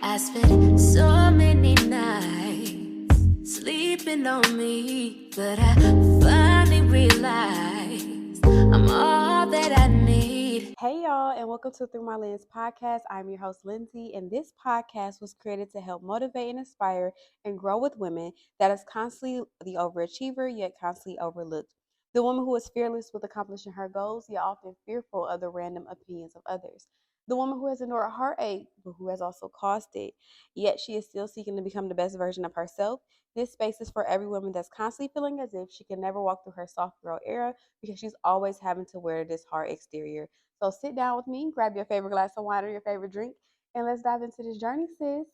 I spent so many nights sleeping on me, but I finally realized I'm all that I need. Hey y'all, and welcome to Through My Lens podcast. I'm your host, Lindsay, and this podcast was created to help motivate and inspire and grow with women that is constantly the overachiever, yet constantly overlooked. The woman who is fearless with accomplishing her goals, yet often fearful of the random opinions of others. The woman who has endured heartache, but who has also caused it, yet she is still seeking to become the best version of herself. This space is for every woman that's constantly feeling as if she can never walk through her soft girl era because she's always having to wear this hard exterior. So sit down with me, grab your favorite glass of wine or your favorite drink, and let's dive into this journey, sis.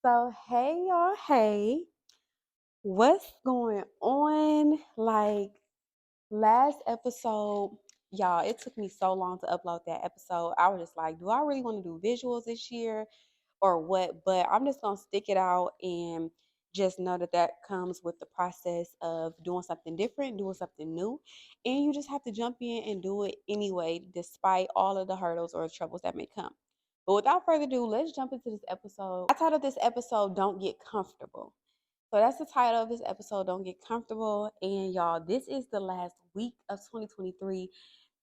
So, hey, y'all, hey, what's going on? Last episode, y'all, it took me so long to upload that episode. I was just like, do I really want to do visuals this year or what? But I'm just going to stick it out and just know that that comes with the process of doing something different, doing something new. And you just have to jump in and do it anyway, despite all of the hurdles or troubles that may come. But without further ado, let's jump into this episode. I titled this episode, Don't Get Comfortable. So that's the title of this episode, Don't Get Comfortable. And y'all, this is the last week of 2023,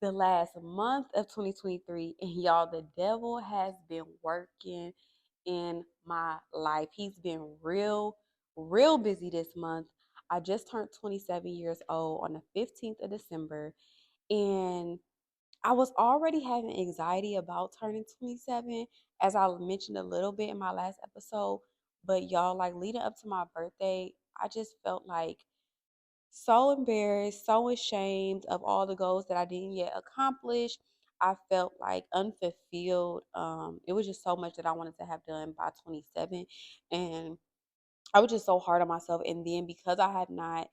the last month of 2023. And y'all, the devil has been working in my life. He's been real busy this month. I just turned 27 years old on the 15th of December. And I was already having anxiety about turning 27, as I mentioned a little bit in my last episode. But y'all, like leading up to my birthday, I just felt like so embarrassed, so ashamed of all the goals that I didn't yet accomplish. I felt like unfulfilled. It was just so much that I wanted to have done by 27. And I was just so hard on myself. And then because I had not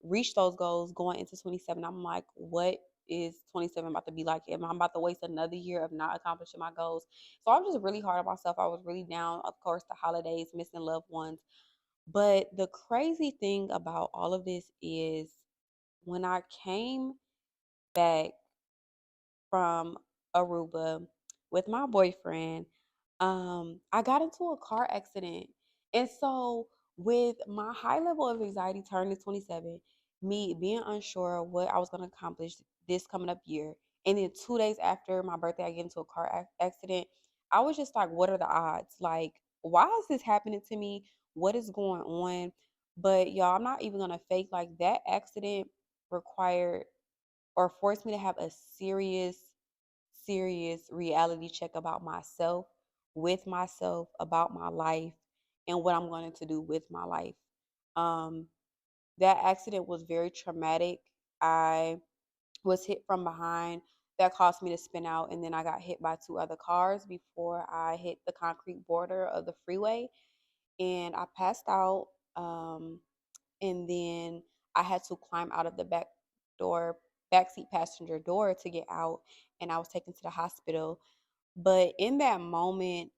reach those goals going into 27, I'm like, what is 27 about to be like? Am I about to waste another year of not accomplishing my goals? So I'm just really hard on myself. I was really down, of course, the holidays, missing loved ones. But the crazy thing about all of this is when I came back from Aruba with my boyfriend, I got into a car accident. And so, with my high level of anxiety turning 27, me being unsure of what I was going to accomplish this coming up year, and then 2 days after my birthday, I get into a car accident, I was just like, what are the odds? Like, why is this happening to me? What is going on? But y'all, I'm not even going to fake like that accident required or forced me to have a serious reality check about myself, with myself, about my life, and what I'm going to do with my life. Um, that accident was very traumatic. I was hit from behind. That caused me to spin out, and then I got hit by two other cars before I hit the concrete border of the freeway, and I passed out. And then I had to climb out of the door, backseat passenger door to get out, and I was taken to the hospital. But in that moment,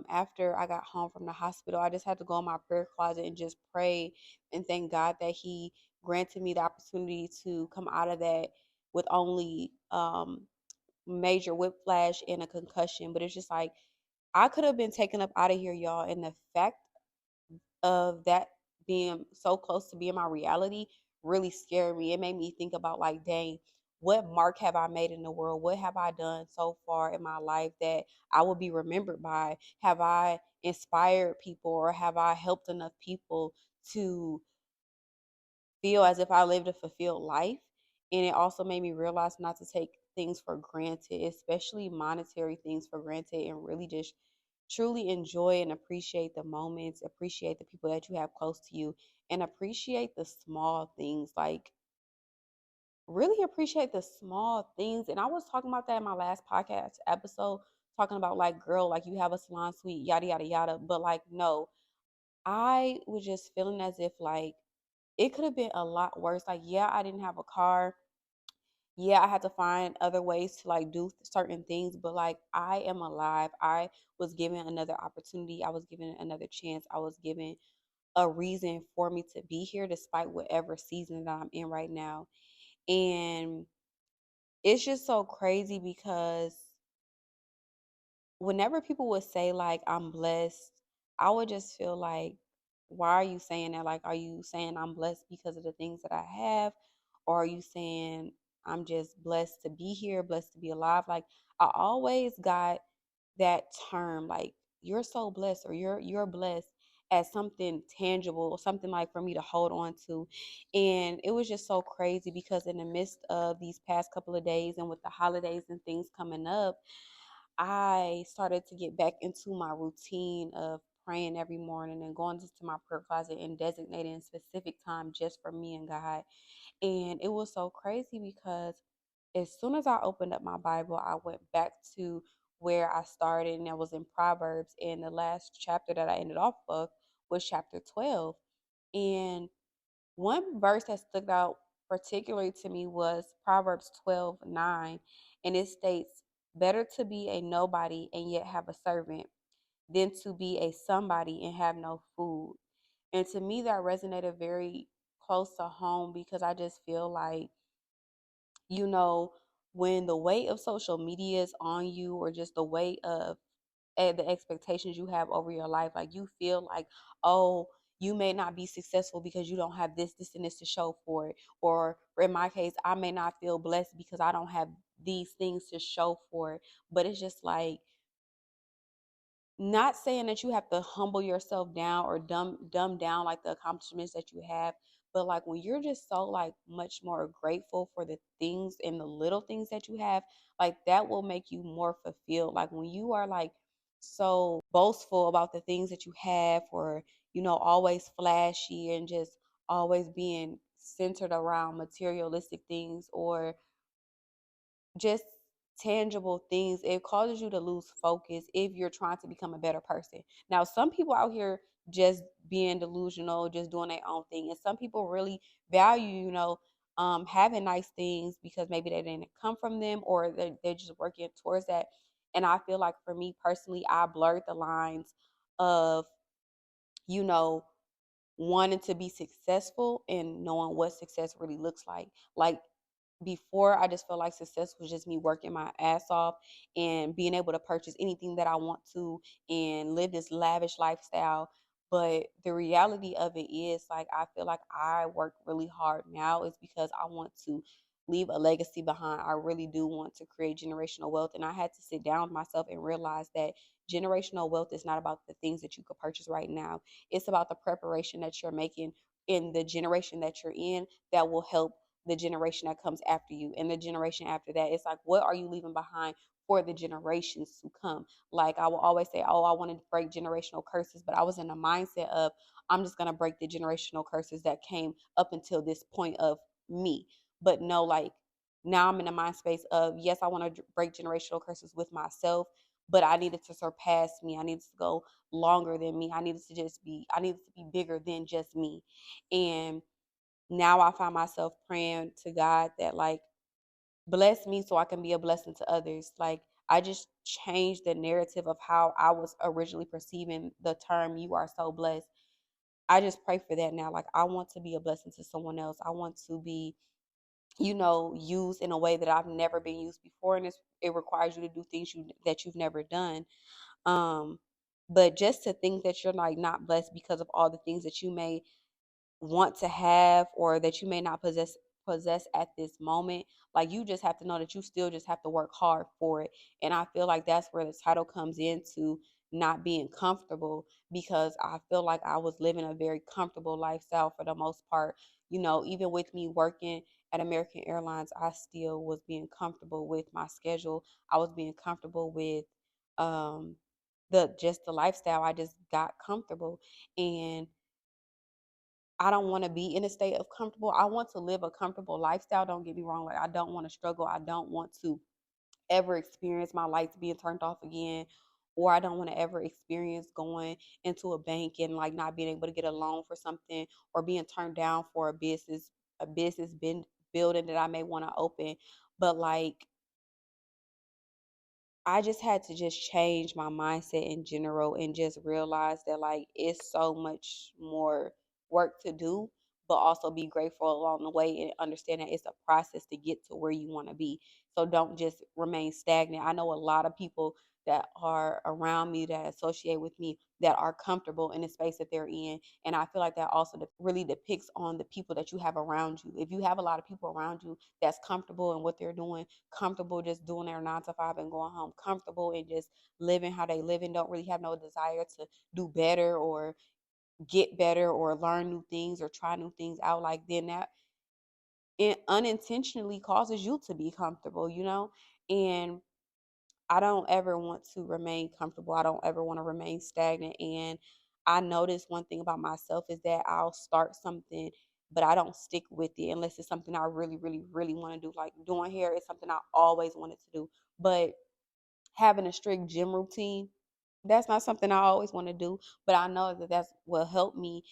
after I got home from the hospital, I just had to go in my prayer closet and just pray and thank God that He granted me the opportunity to come out of that with only major whiplash and a concussion. But it's just like I could have been taken up out of here, y'all. And the fact of that being so close to being my reality really scared me. It made me think about like, dang, what mark have I made in the world? What have I done so far in my life that I will be remembered by? Have I inspired people or have I helped enough people to feel as if I lived a fulfilled life? And it also made me realize not to take things for granted, especially monetary things for granted, and really just truly enjoy and appreciate the moments, appreciate the people that you have close to you, and appreciate the small things. Like, really appreciate the small things. And I was talking about that in my last podcast episode, talking about like, girl, like you have a salon suite, yada, yada, yada. But like, no, I was just feeling as if like it could have been a lot worse. Like, yeah, I didn't have a car. Yeah, I had to find other ways to like do certain things, but like I am alive. I was given another opportunity. I was given another chance. I was given a reason for me to be here despite whatever season that I'm in right now. And it's just so crazy because whenever people would say like I'm blessed, I would just feel like, why are you saying that? Like, are you saying I'm blessed because of the things that I have? Or are you saying I'm just blessed to be here, blessed to be alive? Like, I always got that term, like, you're so blessed, or you're blessed, as something tangible, or something like for me to hold on to. And it was just so crazy because in the midst of these past couple of days and with the holidays and things coming up, I started to get back into my routine of praying every morning and going into my prayer closet and designating specific time just for me and God. And it was so crazy because as soon as I opened up my Bible, I went back to where I started, and that was in Proverbs. And the last chapter that I ended off of was chapter 12. And one verse that stuck out particularly to me was Proverbs 12:9, and it states, "Better to be a nobody and yet have a servant than to be a somebody and have no food." And to me, that resonated very close to home because I just feel like, you know, when the weight of social media is on you, or just the weight of the expectations you have over your life, like you feel like, oh, you may not be successful because you don't have this, and this to show for it. Or in my case, I may not feel blessed because I don't have these things to show for it. But it's just like, not saying that you have to humble yourself down or dumb down like the accomplishments that you have, but like when you're just so like much more grateful for the things and the little things that you have, like that will make you more fulfilled. Like when you are like so boastful about the things that you have, or always flashy and just always being centered around materialistic things, or just tangible things, it causes you to lose focus if you're trying to become a better person. Now, some people out here just being delusional, just doing their own thing, and some people really value, having nice things because maybe they didn't come from them, or they're just working towards that. And I feel like for me personally, I blurred the lines of, you know, wanting to be successful and knowing what success really looks like. Like before, I just felt like success was just me working my ass off and being able to purchase anything that I want to and live this lavish lifestyle. But the reality of it is, like, I feel like I work really hard now is because I want to leave a legacy behind. I really do want to create generational wealth. And I had to sit down with myself and realize that generational wealth is not about the things that you could purchase right now. It's about the preparation that you're making in the generation that you're in that will help the generation that comes after you, and the generation after that. It's like, what are you leaving behind for the generations to come? Like, I will always say, oh, I wanted to break generational curses, but I was in the mindset of, I'm just going to break the generational curses that came up until this point of me. But no, like, now I'm in a mind space of, yes, I want to break generational curses with myself, but I needed to surpass me. I needed to go longer than me. I needed to be bigger than just me. And now I find myself praying to God that, like, bless me so I can be a blessing to others. Like, I just changed the narrative of how I was originally perceiving the term "you are so blessed." I just pray for that now. Like, I want to be a blessing to someone else. I want to be, used in a way that I've never been used before, and it requires you to do things that you've never done. Um, but just to think that you're like not blessed because of all the things that you may want to have, or that you may not possess at this moment, like, you just have to know that you still just have to work hard for it. And I feel like that's where the title comes into not being comfortable, because I feel like I was living a very comfortable lifestyle for the most part. Even with me working at American Airlines, I still was being comfortable with my schedule. I was being comfortable with um the lifestyle. I just got comfortable. And I don't want to be in a state of comfortable. I want to live a comfortable lifestyle. Don't get me wrong. Like, I don't want to struggle. I don't want to ever experience my lights being turned off again. Or I don't want to ever experience going into a bank and like not being able to get a loan for something, or being turned down for a business building that I may want to open. But like, I just had to just change my mindset in general and just realize that, like, it's so much more work to do, but also be grateful along the way and understand that it's a process to get to where you want to be. So don't just remain stagnant. I know a lot of people that are around me that associate with me that are comfortable in the space that they're in. And I feel like that also really depicts on the people that you have around you. If you have a lot of people around you that's comfortable in what they're doing, comfortable just doing their 9 to 5 and going home, comfortable and just living how they live and don't really have no desire to do better or get better or learn new things or try new things out, like then that it unintentionally causes you to be comfortable, And I don't ever want to remain comfortable. I don't ever want to remain stagnant. And I notice one thing about myself is that I'll start something, but I don't stick with it unless it's something I really, really, really want to do. Like doing hair is something I always wanted to do. But having a strict gym routine, that's not something I always want to do, but I know that that's will help me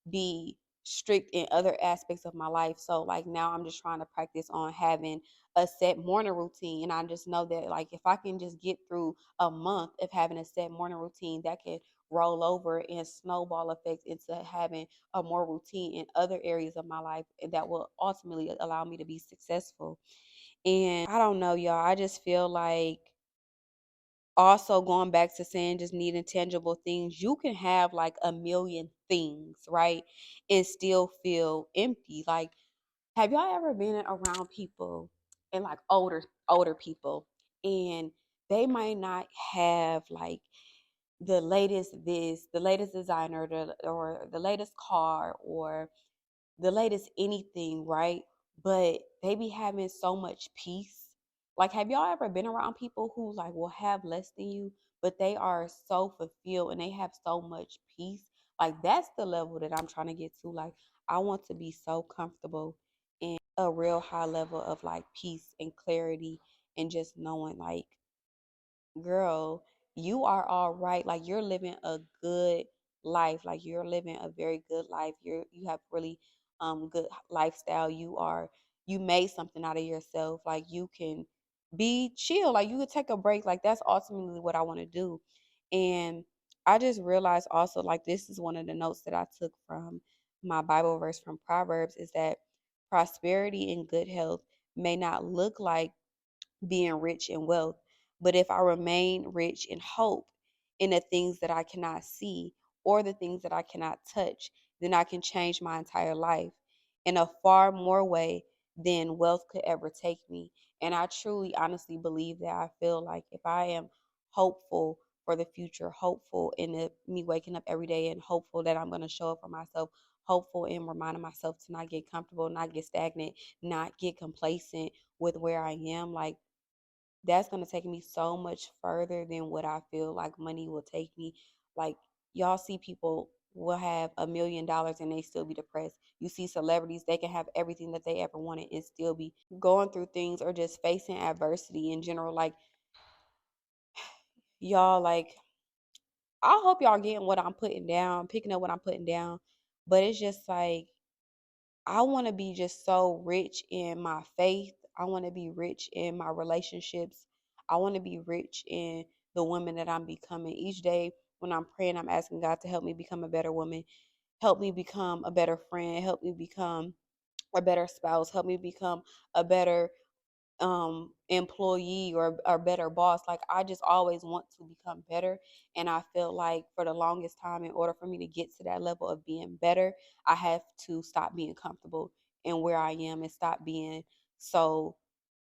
be strict in other aspects of my life. So like now I'm just trying to practice on having a set morning routine, and I just know that like if I can just get through a month of having a set morning routine, that can roll over and snowball effects into having a more routine in other areas of my life that will ultimately allow me to be successful. And I don't know, y'all, I just feel like also going back to saying just needing tangible things, you can have like a million things, right? And still feel empty. Like, have y'all ever been around people and like older people and they might not have like the latest this, the latest designer, or the latest car or the latest anything, right? But they be having so much peace. Like, have y'all ever been around people who like will have less than you, but they are so fulfilled and they have so much peace? Like, that's the level that I'm trying to get to. Like, I want to be so comfortable in a real high level of like peace and clarity and just knowing like, girl, you are all right. Like you're living a good life. Like you're living a very good life. You have really good lifestyle. You made something out of yourself. Like you can be chill. Like you could take a break. Like that's ultimately what I want to do. And I just realized also like this is one of the notes that I took from my Bible verse from Proverbs is that prosperity and good health may not look like being rich in wealth. But if I remain rich in hope in the things that I cannot see or the things that I cannot touch, then I can change my entire life in a far more way than wealth could ever take me. And I truly, honestly believe that. I feel like if I am hopeful for the future, hopeful in me waking up every day and hopeful that I'm going to show up for myself, hopeful in reminding myself to not get comfortable, not get stagnant, not get complacent with where I am, like that's going to take me so much further than what I feel like money will take me. Like, y'all see people will have $1 million and they still be depressed. You see celebrities, they can have everything that they ever wanted and still be going through things or just facing adversity in general. Like, y'all, like, I hope y'all getting what I'm putting down, picking up what I'm putting down. But it's just like, I want to be just so rich in my faith. I want to be rich in my relationships. I want to be rich in the woman that I'm becoming. Each day when I'm praying, I'm asking God to help me become a better woman, help me become a better friend, help me become a better spouse, help me become a better employee or better boss. Like I just always want to become better, and I feel like for the longest time in order for me to get to that level of being better, I have to stop being comfortable in where I am and stop being so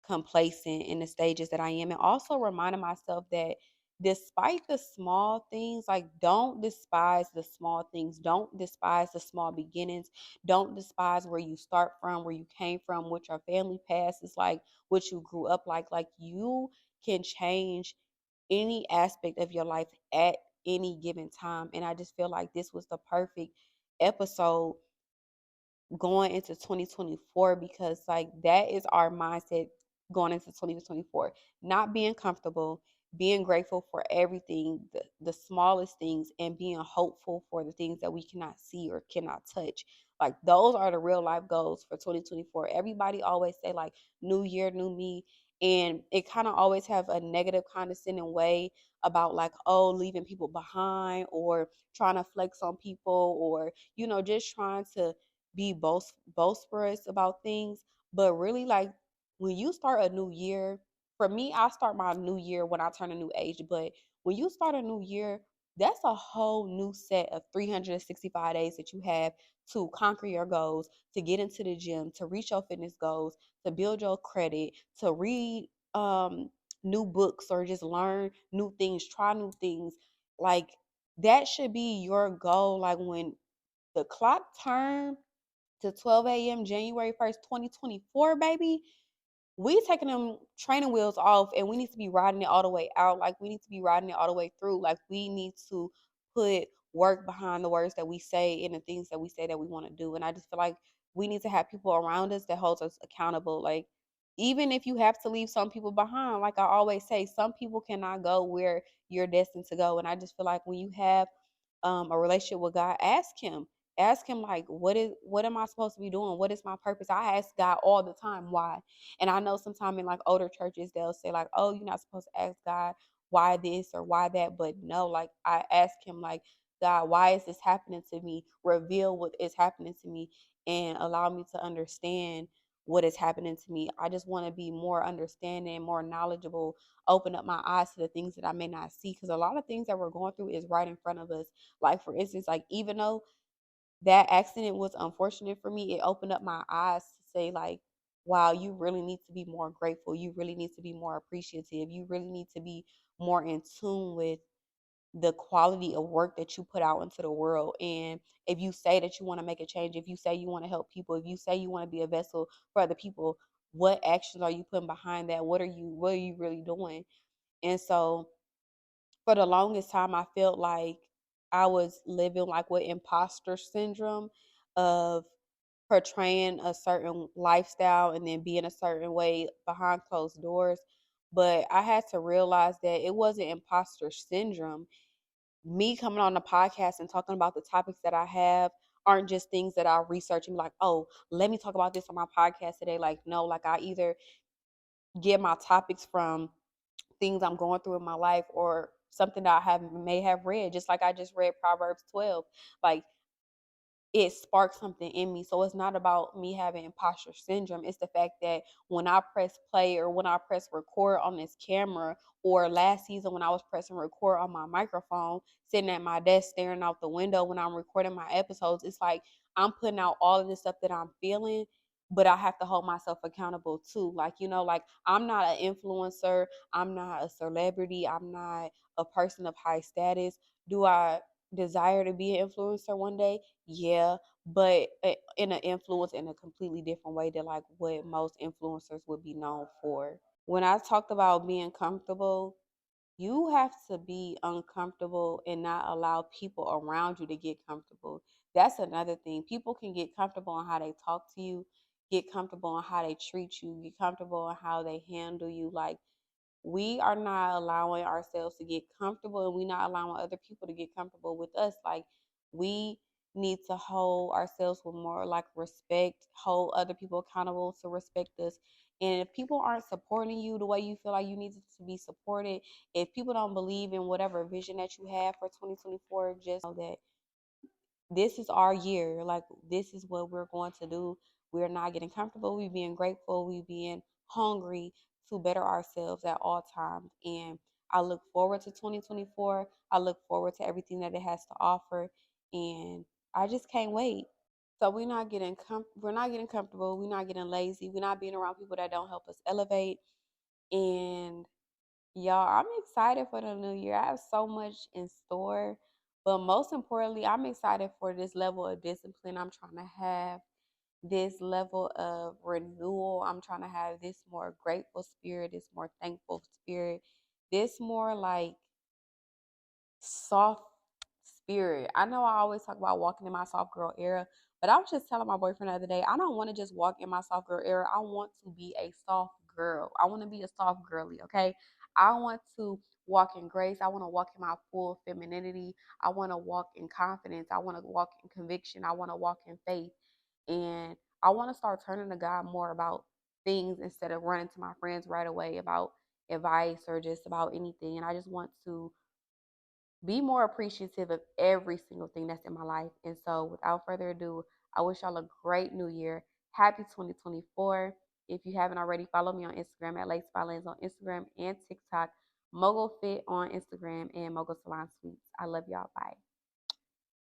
complacent in the stages that I am, and also reminding myself that despite the small things, like don't despise the small things, don't despise the small beginnings, don't despise where you start from, where you came from, what your family past is like, what you grew up like you can change any aspect of your life at any given time. And I just feel like this was the perfect episode going into 2024 because like that is our mindset going into 2024, not being comfortable, being grateful for everything, the smallest things, and being hopeful for the things that we cannot see or cannot touch. Like those are the real life goals for 2024. Everybody always say like new year new me, and it kind of always have a negative condescending way about like, oh, leaving people behind or trying to flex on people, or just trying to be boisterous about things. But really, like when you start a new year, for me, I start my new year when I turn a new age. But when you start a new year, that's a whole new set of 365 days that you have to conquer your goals, to get into the gym, to reach your fitness goals, to build your credit, to read new books or just learn new things, try new things. Like that should be your goal. Like when the clock turned to 12 a.m. January 1st, 2024, baby, we taking them training wheels off and we need to be riding it all the way out. Like we need to be riding it all the way through. Like we need to put work behind the words that we say and the things that we say that we want to do. And I just feel like we need to have people around us that holds us accountable. Like even if you have to leave some people behind, like I always say, some people cannot go where you're destined to go. And I just feel like when you have a relationship with God, ask him like what am I supposed to be doing, what is my purpose. I ask God all the time why. And I know sometimes in like older churches, they'll say like, oh, you're not supposed to ask God why this or why that. But no, like I ask him like, God, why is this happening to me? Reveal what is happening to me and allow me to understand what is happening to me. I just want to be more understanding, more knowledgeable, open up my eyes to the things that I may not see. Because a lot of things that we're going through is right in front of us. Like for instance, like even though that accident was unfortunate for me, it opened up my eyes to say like, wow, you really need to be more grateful. You really need to be more appreciative. You really need to be more in tune with the quality of work that you put out into the world. And if you say that you want to make a change, if you say you want to help people, if you say you want to be a vessel for other people, what actions are you putting behind that? What are you really doing? And so for the longest time I felt like I was living like with imposter syndrome of portraying a certain lifestyle and then being a certain way behind closed doors. But I had to realize that it wasn't imposter syndrome. Me coming on the podcast and talking about the topics that I have aren't just things that I research and be like, oh, let me talk about this on my podcast today. Like, no, like I either get my topics from things I'm going through in my life or something that may have read, just like I just read Proverbs 12. Like it sparked something in me. So it's not about me having imposter syndrome. It's the fact that when I press play or when I press record on this camera, or last season when I was pressing record on my microphone, sitting at my desk staring out the window when I'm recording my episodes, it's like I'm putting out all of this stuff that I'm feeling, but I have to hold myself accountable too. Like, like I'm not an influencer, I'm not a celebrity, I'm not a person of high status. Do I desire to be an influencer one day? Yeah, but in an influence in a completely different way than like what most influencers would be known for. When I talked about being comfortable, you have to be uncomfortable and not allow people around you to get comfortable. That's another thing. People can get comfortable on how they talk to you, get comfortable on how they treat you, get comfortable on how they handle you. Like we are not allowing ourselves to get comfortable and we're not allowing other people to get comfortable with us. Like we need to hold ourselves with more like respect, hold other people accountable to respect us. And if people aren't supporting you the way you feel like you need to be supported, if people don't believe in whatever vision that you have for 2024, just know that this is our year. Like this is what we're going to do. We're not getting comfortable. We being grateful. We being hungry to better ourselves at all times. And I look forward to 2024. I look forward to everything that it has to offer. And I just can't wait. So we're not getting comfortable. We're not getting lazy. We're not being around people that don't help us elevate. And y'all, I'm excited for the new year. I have so much in store. But most importantly, I'm excited for this level of discipline I'm trying to have, this level of renewal. I'm trying to have this more grateful spirit, this more thankful spirit, this more like soft spirit. I know I always talk about walking in my soft girl era, but I was just telling my boyfriend the other day, I don't want to just walk in my soft girl era. I want to be a soft girl. I want to be a soft girly, okay? I want to walk in grace. I want to walk in my full femininity. I want to walk in confidence. I want to walk in conviction. I want to walk in faith. And I want to start turning to God more about things instead of running to my friends right away about advice or just about anything. And I just want to be more appreciative of every single thing that's in my life. And so, without further ado, I wish y'all a great new year. Happy 2024. If you haven't already, follow me on Instagram at Lace by Lens on Instagram and TikTok. Mogul Fit on Instagram and Mogul Salon Suites. I love y'all. Bye.